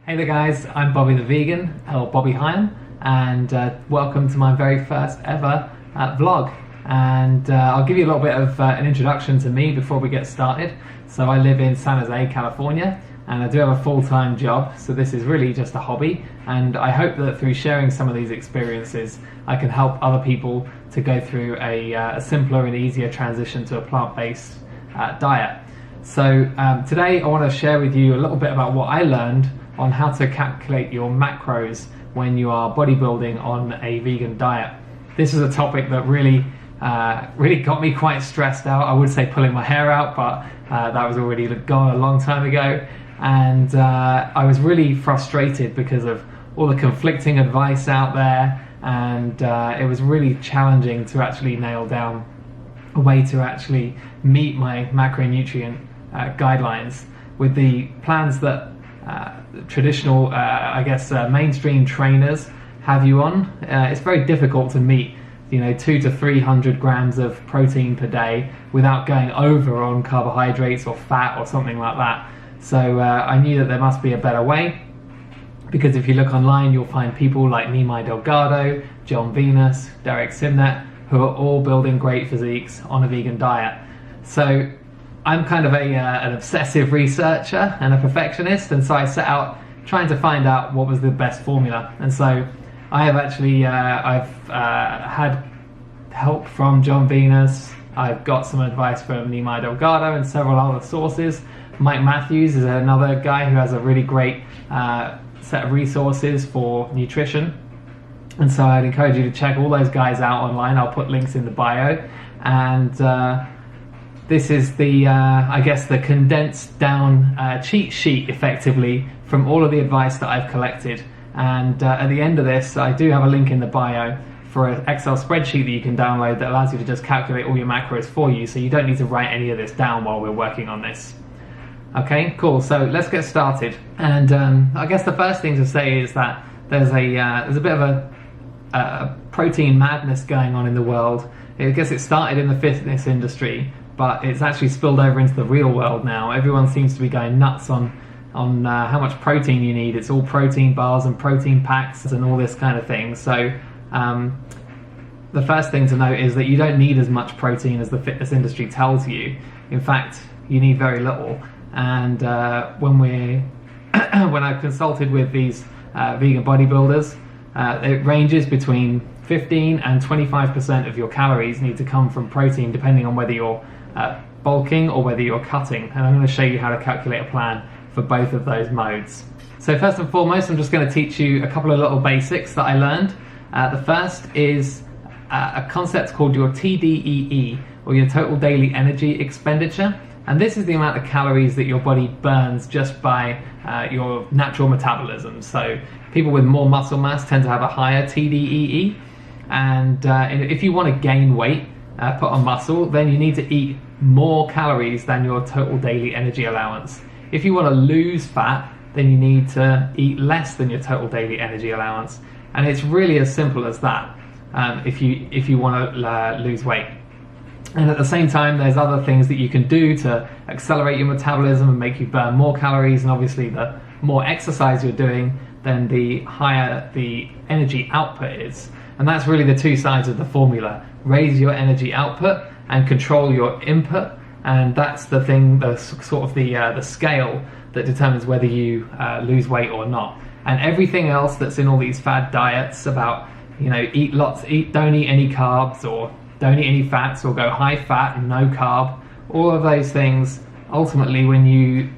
Hey there guys, I'm Bobby the Vegan, or Bobby Hyam, and welcome to my very first ever vlog. And I'll give you a little bit of an introduction to me before we get started. So I live in San Jose, California, and I do have a full-time job, so this is really just a hobby. And I hope that through sharing some of these experiences, I can help other people to go through a simpler and easier transition to a plant-based diet. So today I want to share with you a little bit about what I learned on how to calculate your macros when you are bodybuilding on a vegan diet. This is a topic that really got me quite stressed out. I would say pulling my hair out, but that was already gone a long time ago. And I was really frustrated because of all the conflicting advice out there, and it was really challenging to actually nail down a way to actually meet my macronutrient guidelines with the plans that traditional, mainstream trainers have you on. It's very difficult to meet, 200 to 300 grams of protein per day without going over on carbohydrates or fat or something like that. So I knew that there must be a better way, because if you look online, you'll find people like Nimai Delgado, John Venus, Derek Simnet, who are all building great physiques on a vegan diet. So I'm kind of an obsessive researcher and a perfectionist, and so I set out trying to find out what was the best formula. And so I have actually I've had help from John Venus. I've got some advice from Nimai Delgado and several other sources. Mike Matthews is another guy who has a really great set of resources for nutrition. And so I'd encourage you to check all those guys out online. I'll put links in the bio. And this is the, the condensed down cheat sheet, effectively, from all of the advice that I've collected. And at the end of this, I do have a link in the bio for an Excel spreadsheet that you can download that allows you to just calculate all your macros for you, so you don't need to write any of this down while we're working on this. Okay, cool. So let's get started. And I guess the first thing to say is that there's a bit of a protein madness going on in the world. I guess it started in the fitness industry, but it's actually spilled over into the real world now. Everyone seems to be going nuts on how much protein you need. It's all protein bars and protein packs and all this kind of thing. So the first thing to note is that you don't need as much protein as the fitness industry tells you. In fact, you need very little. And when I've consulted with these vegan bodybuilders, it ranges between 15 and 25% of your calories need to come from protein, depending on whether you're bulking or whether you're cutting. And I'm going to show you how to calculate a plan for both of those modes. So first and foremost, I'm just going to teach you a couple of little basics that I learned. The first is a concept called your TDEE, or your total daily energy expenditure. And this is the amount of calories that your body burns just by your natural metabolism. So people with more muscle mass tend to have a higher TDEE. And if you want to gain weight, put on muscle, then you need to eat more calories than your total daily energy allowance. If you want to lose fat, then you need to eat less than your total daily energy allowance. And it's really as simple as that if you want to lose weight. And at the same time, there's other things that you can do to accelerate your metabolism and make you burn more calories. And obviously, the more exercise you're doing, then the higher the energy output is. And that's really the two sides of the formula. Raise your energy output and control your input. And that's the thing, the scale that determines whether you lose weight or not. And everything else that's in all these fad diets about, don't eat any carbs, or don't eat any fats, or go high fat and no carb, all of those things, ultimately, when you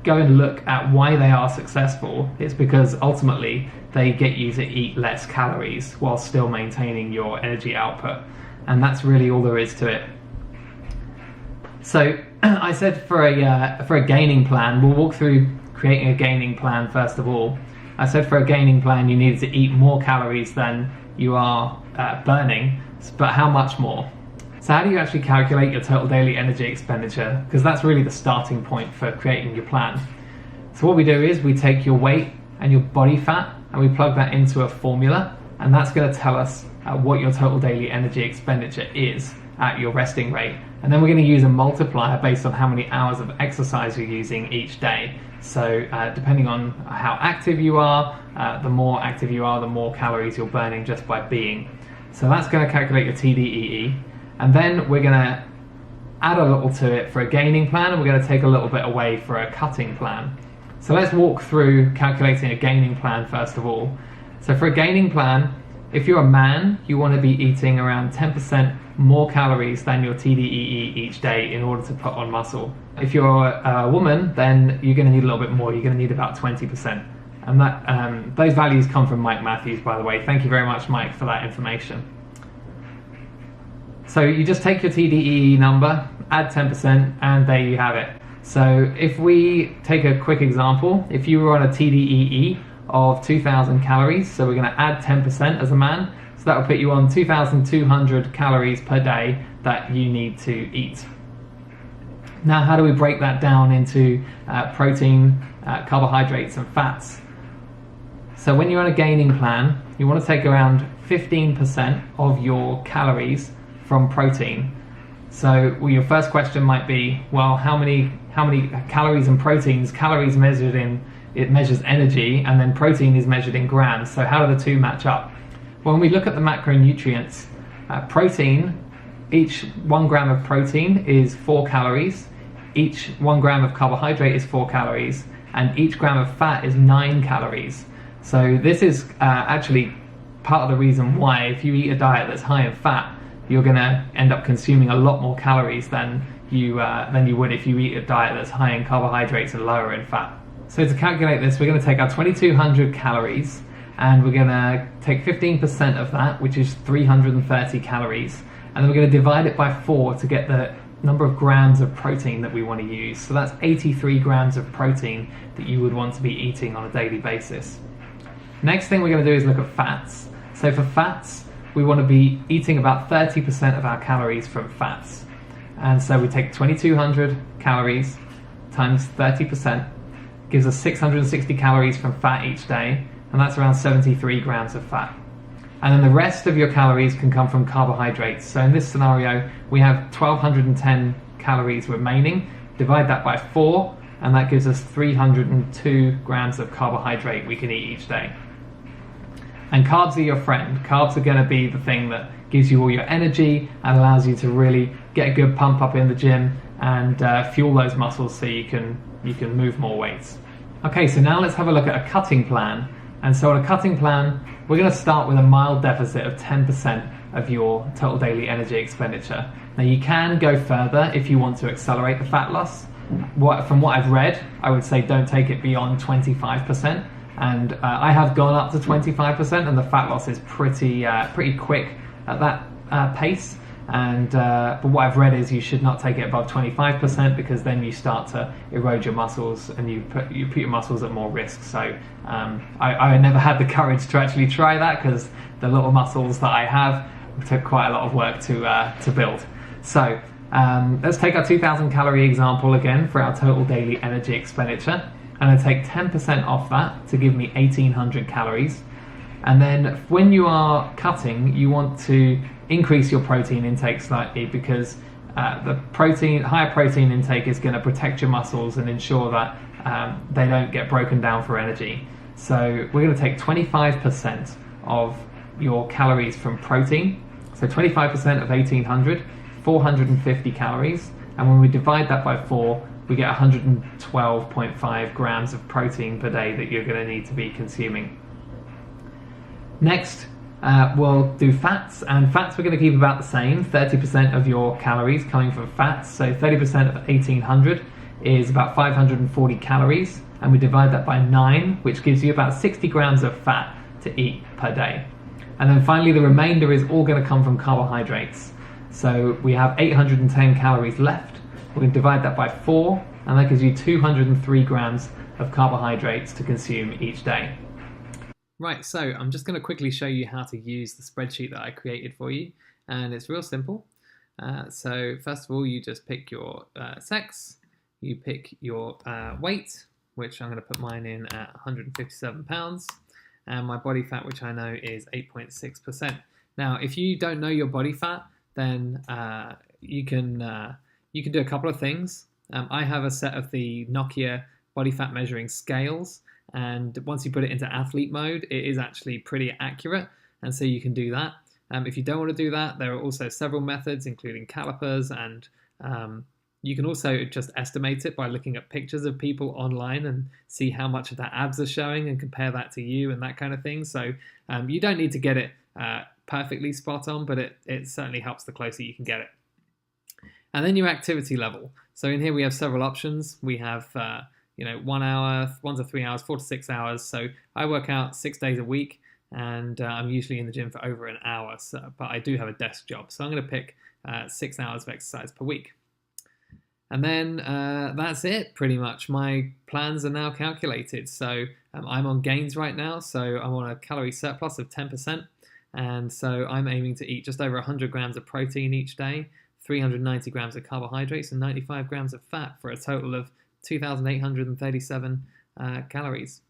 go and look at why they are successful, it's because ultimately they get you to eat less calories while still maintaining your energy output. And that's really all there is to it. So I said for a gaining plan, we'll walk through creating a gaining plan first of all. I said for a gaining plan you needed to eat more calories than you are burning, but how much more? So how do you actually calculate your total daily energy expenditure? Because that's really the starting point for creating your plan. So what we do is we take your weight and your body fat and we plug that into a formula, and that's going to tell us what your total daily energy expenditure is. at your resting rate. And then we're going to use a multiplier based on how many hours of exercise you're using each day. So depending on how active you are, the more active you are, the more calories you're burning just by being. So that's going to calculate your TDEE. And then we're going to add a little to it for a gaining plan, and we're going to take a little bit away for a cutting plan. So let's walk through calculating a gaining plan first of all. So for a gaining plan, if you're a man, you want to be eating around 10% more calories than your TDEE each day in order to put on muscle. If you're a woman, then you're going to need a little bit more. You're going to need about 20%. And that those values come from Mike Matthews, by the way. Thank you very much, Mike, for that information. So you just take your TDEE number, add 10%, and there you have it. So if we take a quick example, if you were on a TDEE of 2,000 calories, so we're going to add 10% as a man, so that will put you on 2,200 calories per day that you need to eat. Now, how do we break that down into protein, carbohydrates, and fats? So when you're on a gaining plan, you want to take around 15% of your calories from protein. So your first question might be, well, how many calories and proteins? Calories measured in, it measures energy, and then protein is measured in grams. So how do the two match up? When we look at the macronutrients, protein, each 1 gram of protein is 4 calories, each 1 gram of carbohydrate is 4 calories, and each gram of fat is 9 calories. So this is actually part of the reason why if you eat a diet that's high in fat, you're going to end up consuming a lot more calories than you would if you eat a diet that's high in carbohydrates and lower in fat. So to calculate this, we're going to take our 2,200 calories, and we're going to take 15% of that, which is 330 calories, and then we're going to divide it by 4 to get the number of grams of protein that we want to use. So that's 83 grams of protein that you would want to be eating on a daily basis. Next thing we're going to do is look at fats. So for fats, we want to be eating about 30% of our calories from fats. And so we take 2,200 calories times 30%, gives us 660 calories from fat each day, and that's around 73 grams of fat. And then the rest of your calories can come from carbohydrates. So in this scenario, we have 1,210 calories remaining. Divide that by 4, and that gives us 302 grams of carbohydrate we can eat each day. And carbs are your friend. Carbs are going to be the thing that gives you all your energy and allows you to really get a good pump up in the gym and fuel those muscles so you can move more weights. Okay, so now let's have a look at a cutting plan. And so on a cutting plan, we're going to start with a mild deficit of 10% of your total daily energy expenditure. Now you can go further if you want to accelerate the fat loss. From what I've read, I would say don't take it beyond 25%. And I have gone up to 25%, and the fat loss is pretty quick at that pace. And but what I've read is you should not take it above 25%, because then you start to erode your muscles and you put your muscles at more risk. So I never had the courage to actually try that, because the little muscles that I have took quite a lot of work to build. So let's take our 2,000 calorie example again for our total daily energy expenditure. And I take 10% off that to give me 1,800 calories. And then when you are cutting, you want to increase your protein intake slightly, because the higher protein intake is going to protect your muscles and ensure that they don't get broken down for energy. So we're going to take 25% of your calories from protein. So 25% of 1,800, 450 calories. And when we divide that by 4, we get 112.5 grams of protein per day that you're going to need to be consuming. Next, we'll do fats, and fats we're going to keep about the same, 30% of your calories coming from fats. So 30% of 1,800 is about 540 calories, and we divide that by 9, which gives you about 60 grams of fat to eat per day. And then finally, the remainder is all going to come from carbohydrates. So we have 810 calories left. We're going to divide that by 4, and that gives you 203 grams of carbohydrates to consume each day. Right, so I'm just going to quickly show you how to use the spreadsheet that I created for you, and it's real simple. So first of all, you just pick your sex, you pick your weight, which I'm going to put mine in at 157 pounds, and my body fat, which I know is 8.6%. Now, if you don't know your body fat, then you can do a couple of things. I have a set of the Nokia body fat measuring scales, and once you put it into athlete mode, it is actually pretty accurate, and so you can do that. If you don't want to do that, there are also several methods, including calipers, and you can also just estimate it by looking at pictures of people online and see how much of their abs are showing and compare that to you and that kind of thing. So you don't need to get it perfectly spot on, but it certainly helps the closer you can get it. And then your activity level. So in here we have several options. We have 1 hour, 1 to 3 hours, 4 to 6 hours. So I work out 6 days a week, and I'm usually in the gym for over an hour, but I do have a desk job. So I'm going to pick 6 hours of exercise per week. And then that's it, pretty much. My plans are now calculated. So I'm on gains right now. So I'm on a calorie surplus of 10%. And so I'm aiming to eat just over 100 grams of protein each day, 390 grams of carbohydrates, and 95 grams of fat, for a total of 2,837 calories.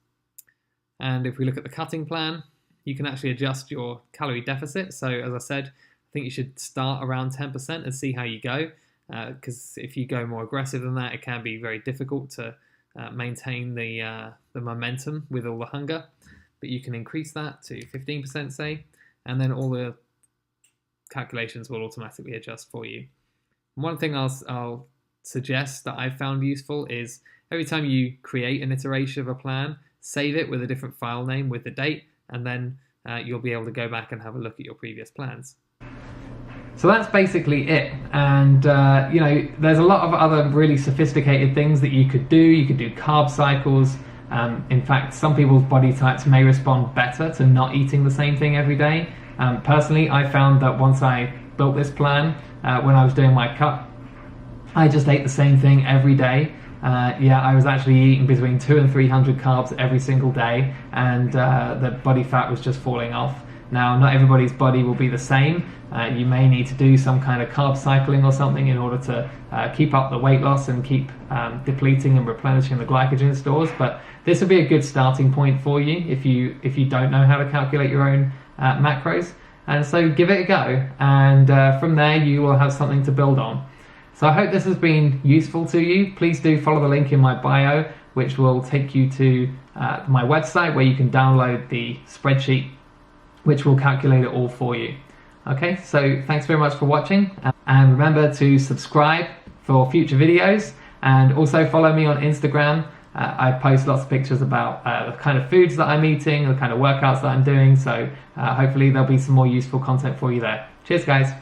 And if we look at the cutting plan, you can actually adjust your calorie deficit. So as I said, I think you should start around 10% and see how you go. Because if you go more aggressive than that, it can be very difficult to maintain the momentum with all the hunger. But you can increase that to 15%, say, and then all the calculations will automatically adjust for you. And one thing I'll suggest that I've found useful is every time you create an iteration of a plan, save it with a different file name with the date, and then you'll be able to go back and have a look at your previous plans. So that's basically it. And there's a lot of other really sophisticated things that you could do. You could do carb cycles. In fact, some people's body types may respond better to not eating the same thing every day. Personally, I found that once I built this plan, when I was doing my cut, I just ate the same thing every day. I was actually eating between 200 and 300 carbs every single day, and the body fat was just falling off. Now, not everybody's body will be the same. You may need to do some kind of carb cycling or something in order to keep up the weight loss and keep depleting and replenishing the glycogen stores. But this will be a good starting point for you if you don't know how to calculate your own macros. And so give it a go, and from there you will have something to build on. So I hope this has been useful to you. Please do follow the link in my bio, which will take you to my website where you can download the spreadsheet, which will calculate it all for you. Okay, so thanks very much for watching, and remember to subscribe for future videos, and also follow me on Instagram. I post lots of pictures about the kind of foods that I'm eating, the kind of workouts that I'm doing, so hopefully there'll be some more useful content for you there. Cheers, guys.